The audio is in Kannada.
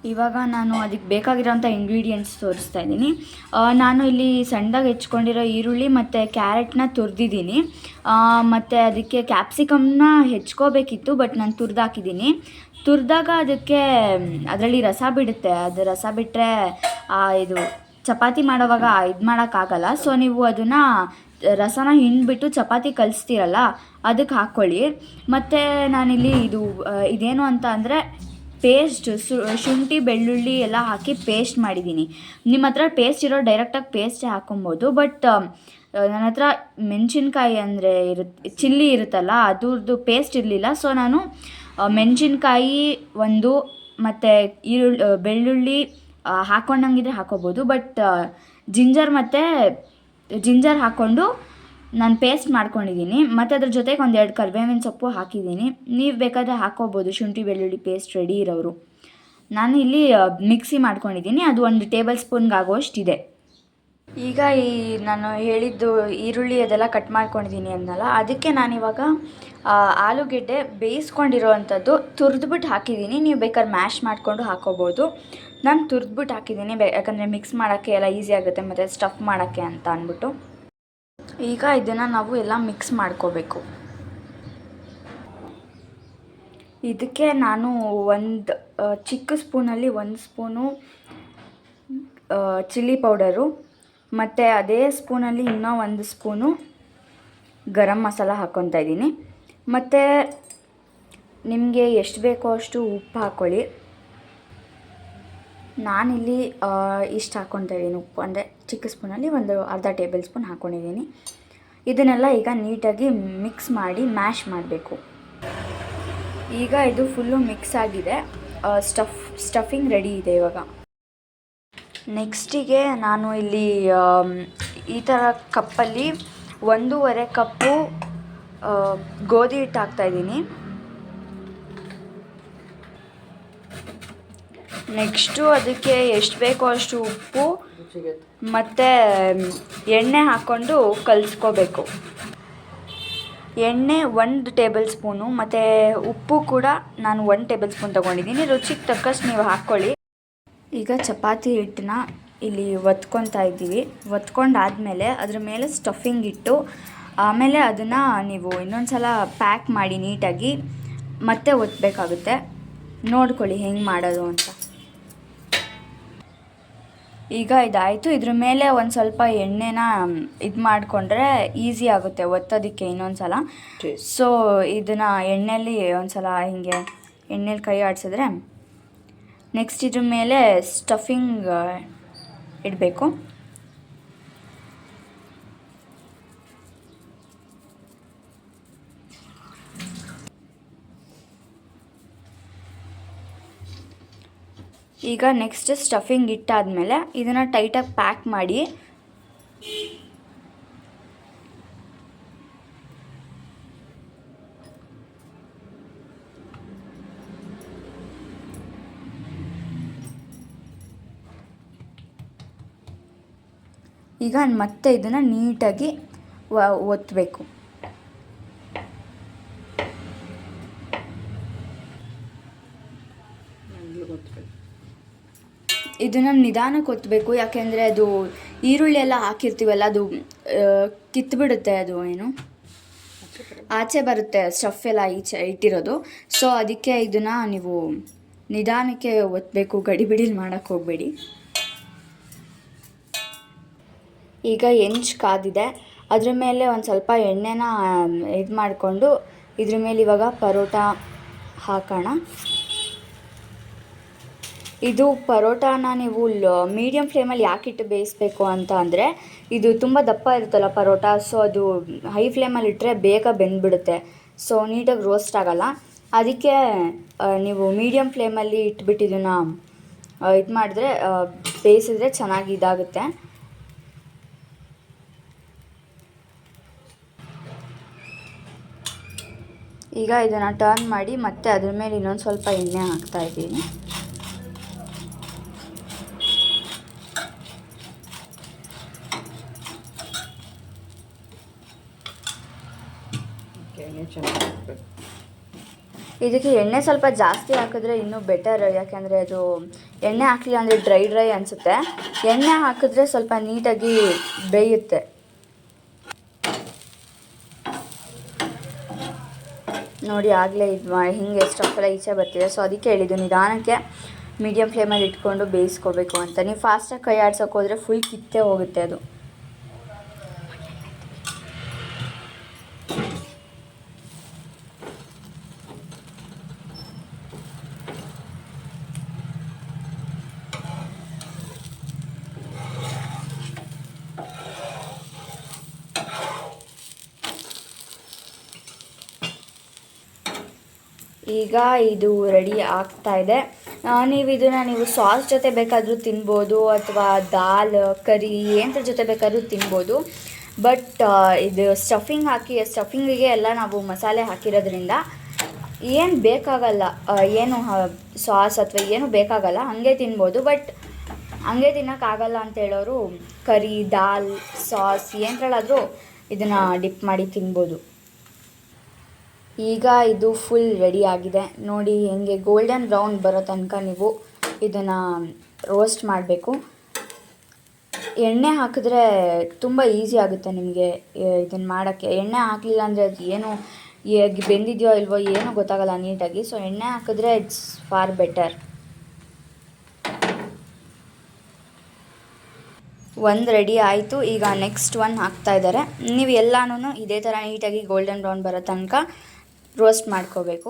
ಇವಾಗ ನಾನು ಅದಕ್ಕೆ ಬೇಕಾಗಿರೋಂಥ ಇಂಗ್ರೀಡಿಯೆಂಟ್ಸ್ ತೋರಿಸ್ತಾ ಇದ್ದೀನಿ. ನಾನು ಇಲ್ಲಿ ಸಣ್ಣದಾಗಿ ಹೆಚ್ಕೊಂಡಿರೋ ಈರುಳ್ಳಿ ಮತ್ತು ಕ್ಯಾರೆಟ್ನ ತುರಿದಿದ್ದೀನಿ. ಮತ್ತು ಅದಕ್ಕೆ ಕ್ಯಾಪ್ಸಿಕಮ್ನ ಹೆಚ್ಕೋಬೇಕಿತ್ತು, ಬಟ್ ನಾನು ತುರಿದಾಕಿದ್ದೀನಿ. ತುರಿದಾಗ ಅದರಲ್ಲಿ ರಸ ಬಿಡುತ್ತೆ. ಅದು ರಸ ಬಿಟ್ಟರೆ ಇದು ಚಪಾತಿ ಮಾಡೋವಾಗ ಇದು ಮಾಡೋಕ್ಕಾಗಲ್ಲ. ಸೊ ನೀವು ಅದನ್ನು ರಸನ ಹಿಂಡ್ಬಿಟ್ಟು ಚಪಾತಿ ಕಲಿಸ್ತೀರಲ್ಲ ಅದಕ್ಕೆ ಹಾಕ್ಕೊಳ್ಳಿ. ಮತ್ತು ನಾನಿಲ್ಲಿ ಇದೇನು ಅಂತ ಅಂದರೆ ಪೇಸ್ಟ್ ಶುಂಠಿ ಬೆಳ್ಳುಳ್ಳಿ ಎಲ್ಲ ಹಾಕಿ ಪೇಸ್ಟ್ ಮಾಡಿದ್ದೀನಿ. ನಿಮ್ಮ ಹತ್ರ ಪೇಸ್ಟ್ ಇರೋ ಡೈರೆಕ್ಟಾಗಿ ಪೇಸ್ಟೇ ಹಾಕ್ಕೊಬೋದು. ಬಟ್ ನನ್ನ ಹತ್ರ ಮೆಣಸಿನ್ಕಾಯಿ ಅಂದರೆ ಚಿಲ್ಲಿ ಇರುತ್ತಲ್ಲ ಅದ್ರದ್ದು ಪೇಸ್ಟ್ ಇರಲಿಲ್ಲ. ಸೊ ನಾನು ಮೆಣಸಿನ್ಕಾಯಿ ಒಂದು ಮತ್ತು ಬೆಳ್ಳುಳ್ಳಿ ಹಾಕ್ಕೊಂಡಂಗಿದ್ರೆ ಹಾಕ್ಕೋಬೋದು. ಬಟ್ ಜಿಂಜರ್ ಹಾಕ್ಕೊಂಡು ನಾನು ಪೇಸ್ಟ್ ಮಾಡ್ಕೊಂಡಿದ್ದೀನಿ. ಮತ್ತು ಅದ್ರ ಜೊತೆಗೆ 1-2 ಕರಿಬೇವಿನ ಸೊಪ್ಪು ಹಾಕಿದ್ದೀನಿ. ನೀವು ಬೇಕಾದರೆ ಹಾಕ್ಕೋಬೋದು ಶುಂಠಿ ಬೆಳ್ಳುಳ್ಳಿ ಪೇಸ್ಟ್ ರೆಡಿ ಇರೋರು. ನಾನು ಇಲ್ಲಿ ಮಿಕ್ಸಿ ಮಾಡ್ಕೊಂಡಿದ್ದೀನಿ. ಅದು 1 ಟೇಬಲ್ ಸ್ಪೂನ್ಗೆ ಆಗೋಷ್ಟಿದೆ. ಈಗ ನಾನು ಹೇಳಿದ್ದು ಈರುಳ್ಳಿ ಅದೆಲ್ಲ ಕಟ್ ಮಾಡ್ಕೊಂಡಿದ್ದೀನಿ ಅನ್ನಲ್ಲ, ಅದಕ್ಕೆ ನಾನಿವಾಗ ಆಲೂಗೆಡ್ಡೆ ಬೇಯಿಸ್ಕೊಂಡಿರೋ ಅಂಥದ್ದು ತುರಿದ್ಬಿಟ್ಟು ಹಾಕಿದ್ದೀನಿ. ನೀವು ಬೇಕಾದ್ರೆ ಮ್ಯಾಶ್ ಮಾಡಿಕೊಂಡು ಹಾಕ್ಕೋಬೋದು. ನಾನು ತುರಿದ್ಬಿಟ್ಟು ಹಾಕಿದ್ದೀನಿ, ಯಾಕಂದರೆ ಮಿಕ್ಸ್ ಮಾಡೋಕ್ಕೆ ಎಲ್ಲ ಈಸಿ ಆಗುತ್ತೆ ಮತ್ತು ಸ್ಟಫ್ ಮಾಡೋಕ್ಕೆ ಅಂತ ಅಂದ್ಬಿಟ್ಟು. ಈಗ ಇದನ್ನು ನಾವು ಎಲ್ಲ ಮಿಕ್ಸ್ ಮಾಡ್ಕೋಬೇಕು. ಇದಕ್ಕೆ ನಾನು ಒಂದು ಚಿಕ್ಕ ಸ್ಪೂನಲ್ಲಿ 1 ಸ್ಪೂನು ಚಿಲ್ಲಿ ಪೌಡರು ಮತ್ತು ಅದೇ ಸ್ಪೂನಲ್ಲಿ ಇನ್ನೂ 1 ಸ್ಪೂನು ಗರಂ ಮಸಾಲ ಹಾಕ್ಕೊತಾ ಇದ್ದೀನಿ. ಮತ್ತು ನಿಮಗೆ ಎಷ್ಟು ಬೇಕೋ ಅಷ್ಟು ಉಪ್ಪು ಹಾಕ್ಕೊಳ್ಳಿ. ನಾನಿಲ್ಲಿ ಇಷ್ಟು ಹಾಕ್ಕೊತಾ ಇದ್ದೀನಿ ಉಪ್ಪು, ಅಂದರೆ ಚಿಕ್ಕ ಸ್ಪೂನಲ್ಲಿ 1/2 ಟೇಬಲ್ ಸ್ಪೂನ್ ಹಾಕ್ಕೊಂಡಿದ್ದೀನಿ. ಇದನ್ನೆಲ್ಲ ಈಗ ನೀಟಾಗಿ ಮಿಕ್ಸ್ ಮಾಡಿ ಮ್ಯಾಶ್ ಮಾಡಬೇಕು. ಈಗ ಇದು ಫುಲ್ಲು ಮಿಕ್ಸ್ ಆಗಿದೆ. ಸ್ಟಫಿಂಗ್ ರೆಡಿ ಇದೆ ಇವಾಗ. ನೆಕ್ಸ್ಟಿಗೆ ನಾನು ಇಲ್ಲಿ ಈ ಥರ ಕಪ್ಪಲ್ಲಿ 1.5 ಕಪ್ಪು ಗೋಧಿ ಹಿಟ್ಟು ಹಾಕ್ತಾಯಿದ್ದೀನಿ. ನೆಕ್ಸ್ಟು ಅದಕ್ಕೆ ಎಷ್ಟು ಬೇಕೋ ಅಷ್ಟು ಉಪ್ಪು ಮತ್ತು ಎಣ್ಣೆ ಹಾಕ್ಕೊಂಡು ಕಲಿಸ್ಕೋಬೇಕು. ಎಣ್ಣೆ 1 ಟೇಬಲ್ ಸ್ಪೂನು ಮತ್ತು ಉಪ್ಪು ಕೂಡ ನಾನು 1 ಟೇಬಲ್ ಸ್ಪೂನ್ ತೊಗೊಂಡಿದ್ದೀನಿ. ರುಚಿಗೆ ತಕ್ಕಷ್ಟು ನೀವು ಹಾಕ್ಕೊಳ್ಳಿ. ಈಗ ಚಪಾತಿ ಹಿಟ್ಟನ್ನ ಇಲ್ಲಿ ಒತ್ಕೊತಾ ಇದ್ದೀವಿ. ಒತ್ಕೊಂಡಾದಮೇಲೆ ಅದ್ರ ಮೇಲೆ ಸ್ಟಫಿಂಗ್ ಇಟ್ಟು ಆಮೇಲೆ ಅದನ್ನು ನೀವು ಇನ್ನೊಂದು ಸಲ ಪ್ಯಾಕ್ ಮಾಡಿ ನೀಟಾಗಿ ಮತ್ತೆ ಒತ್ತಬೇಕಾಗುತ್ತೆ. ನೋಡ್ಕೊಳ್ಳಿ ಹೆಂಗೆ ಮಾಡೋದು ಅಂತ. ಈಗ ಇದಾಯಿತು. ಇದ್ರ ಮೇಲೆ ಒಂದು ಸ್ವಲ್ಪ ಎಣ್ಣೆನ ಇದು ಮಾಡಿಕೊಂಡ್ರೆ ಈಸಿ ಆಗುತ್ತೆ ಒತ್ತೋದಕ್ಕೆ ಇನ್ನೊಂದು ಸಲ. ಸೊ ಇದನ್ನು ಎಣ್ಣೆಯಲ್ಲಿ ಒಂದು ಸಲ ಹಿಂಗೆ ಎಣ್ಣೆಲಿ ಕೈ ಆಡಿಸಿದ್ರೆ ನೆಕ್ಸ್ಟ್ ಇದ್ರ ಮೇಲೆ ಸ್ಟಫಿಂಗ್ ಇಡಬೇಕು. ಈಗ ನೆಕ್ಸ್ಟ್ ಸ್ಟಫಿಂಗ್ ಇಟ್ಟಾದಮೇಲೆ ಇದನ್ನು ಟೈಟಾಗಿ ಪ್ಯಾಕ್ ಮಾಡಿ ಈಗ ಮತ್ತೆ ಇದನ್ನು ನೀಟಾಗಿ ಒತ್ತಬೇಕು. ಇದನ್ನು ನಿಧಾನಕ್ಕೆ ಒತ್ತಬೇಕು, ಯಾಕೆಂದರೆ ಅದು ಈರುಳ್ಳಿ ಎಲ್ಲ ಹಾಕಿರ್ತೀವಲ್ಲ ಅದು ಕಿತ್ತುಬಿಡುತ್ತೆ. ಅದು ಆಚೆ ಬರುತ್ತೆ ಸ್ಟಫ್ ಎಲ್ಲ ಇಟ್ಟಿರೋದು. ಸೊ ಅದಕ್ಕೆ ಇದನ್ನು ನೀವು ನಿಧಾನಕ್ಕೆ ಒತ್ತಬೇಕು, ಗಡಿಬಿಡಿಲಿ ಮಾಡೋಕ್ಕೆ ಹೋಗಬೇಡಿ. ಈಗ ಹೆಂಚು ಕಾದಿದೆ, ಅದ್ರ ಮೇಲೆ ಒಂದು ಸ್ವಲ್ಪ ಎಣ್ಣೆನ ಇದು ಮಾಡಿಕೊಂಡು ಇದ್ರ ಮೇಲೆ ಇವಾಗ ಪರೋಟ ಹಾಕೋಣ. ಇದು ಪರೋಟಾನ ನೀವು ಮೀಡಿಯಮ್ ಫ್ಲೇಮಲ್ಲಿ ಯಾಕಿಟ್ಟು ಬೇಯಿಸಬೇಕು ಅಂತ ಅಂದರೆ ಇದು ತುಂಬ ದಪ್ಪ ಇರುತ್ತಲ್ಲ ಪರೋಟ. ಸೊ ಅದು ಹೈ ಫ್ಲೇಮಲ್ಲಿ ಇಟ್ಟರೆ ಬೇಗ ಬೆಂದ್ಬಿಡುತ್ತೆ. ಸೊ ನೀಟಾಗಿ ರೋಸ್ಟ್ ಆಗೋಲ್ಲ. ಅದಕ್ಕೆ ನೀವು ಮೀಡಿಯಮ್ ಫ್ಲೇಮಲ್ಲಿ ಇಟ್ಬಿಟ್ಟು ಇದನ್ನು ಇದು ಮಾಡಿದ್ರೆ ಬೇಯಿಸಿದ್ರೆ ಚೆನ್ನಾಗಿ ಇದಾಗುತ್ತೆ. ಈಗ ಇದನ್ನು ಟರ್ನ್ ಮಾಡಿ ಮತ್ತೆ ಅದ್ರ ಮೇಲೆ ಇನ್ನೊಂದು ಸ್ವಲ್ಪ ಎಣ್ಣೆ ಹಾಕ್ತಾಯಿದ್ದೀನಿ. ಇದಕ್ಕೆ ಎಣ್ಣೆ ಸ್ವಲ್ಪ ಜಾಸ್ತಿ ಹಾಕಿದ್ರೆ ಇನ್ನೂ ಬೆಟರ್, ಯಾಕೆಂದರೆ ಅದು ಎಣ್ಣೆ ಹಾಕಲಿಲ್ಲ ಅಂದರೆ ಡ್ರೈ ಅನಿಸುತ್ತೆ. ಎಣ್ಣೆ ಹಾಕಿದ್ರೆ ಸ್ವಲ್ಪ ನೀಟಾಗಿ ಬೇಯುತ್ತೆ. ನೋಡಿ ಆಗಲೇ ಇದು ಹಿಂಗೆ ಸ್ಟಫೆಲ್ಲ ಈಚೆ ಬರ್ತಿದೆ. ಸೊ ಅದಕ್ಕೆ ಹೇಳಿದ್ದು ನಿಧಾನಕ್ಕೆ ಮೀಡಿಯಮ್ ಫ್ಲೇಮಲ್ಲಿ ಇಟ್ಕೊಂಡು ಬೇಯಿಸ್ಕೋಬೇಕು ಅಂತ. ನೀವು ಫಾಸ್ಟಾಗಿ ಕೈ ಆಡ್ಸೋಕೆ ಹೋದರೆ ಫುಲ್ ಕಿತ್ತೇ ಹೋಗುತ್ತೆ ಅದು. ಈಗ ಇದು ರೆಡಿ ಆಗ್ತಾ ಇದೆ. ನೀವು ಸಾಸ್ ಜೊತೆ ಬೇಕಾದರೂ ತಿನ್ಬೋದು, ಅಥವಾ ದಾಲ್ ಕರಿ ಏನರ ಜೊತೆ ಬೇಕಾದರೂ ತಿನ್ಬೋದು. ಬಟ್ ಇದು ಸ್ಟಫಿಂಗಿಗೆ ಎಲ್ಲ ನಾವು ಮಸಾಲೆ ಹಾಕಿರೋದ್ರಿಂದ ಏನು ಬೇಕಾಗಲ್ಲ, ಏನು ಸಾಸ್ ಅಥವಾ ಏನು ಬೇಕಾಗಲ್ಲ, ಹಾಗೆ ತಿನ್ಬೋದು. ಬಟ್ ಹಾಗೆ ತಿನ್ನೋಕ್ಕಾಗಲ್ಲ ಅಂತ ಹೇಳೋರು ಕರಿ, ದಾಲ್, ಸಾಸ್ ಏನರಲ್ಲಾದರೂ ಇದನ್ನು ಡಿಪ್ ಮಾಡಿ ತಿನ್ಬೋದು. ಈಗ ಇದು ಫುಲ್ ರೆಡಿ ಆಗಿದೆ. ನೋಡಿ ಹೆಂಗೆ ಗೋಲ್ಡನ್ ಬ್ರೌನ್ ಬರೋ ತನಕ ನೀವು ಇದನ್ನು ರೋಸ್ಟ್ ಮಾಡಬೇಕು. ಎಣ್ಣೆ ಹಾಕಿದ್ರೆ ತುಂಬ ಈಸಿ ಆಗುತ್ತೆ ನಿಮಗೆ ಇದನ್ನು ಮಾಡೋಕ್ಕೆ. ಎಣ್ಣೆ ಹಾಕಲಿಲ್ಲ ಅಂದರೆ ಅದು ಏನು ಬೆಂದಿದೆಯೋ ಇಲ್ವೋ ಏನೂ ಗೊತ್ತಾಗಲ್ಲ ನೀಟಾಗಿ. ಸೊ ಎಣ್ಣೆ ಹಾಕಿದ್ರೆ ಇಟ್ಸ್ ಫಾರ್ ಬೆಟರ್. ಒಂದು ರೆಡಿ ಆಯಿತು. ಈಗ ನೆಕ್ಸ್ಟ್ ಒನ್ ಹಾಕ್ತಾ ಇದ್ದಾರೆ. ನೀವು ಎಲ್ಲನೂ ಇದೇ ಥರ ನೀಟಾಗಿ ಗೋಲ್ಡನ್ ಬ್ರೌನ್ ಬರೋ ತನಕ ರೋಸ್ಟ್ ಮಾಡ್ಕೋಬೇಕು.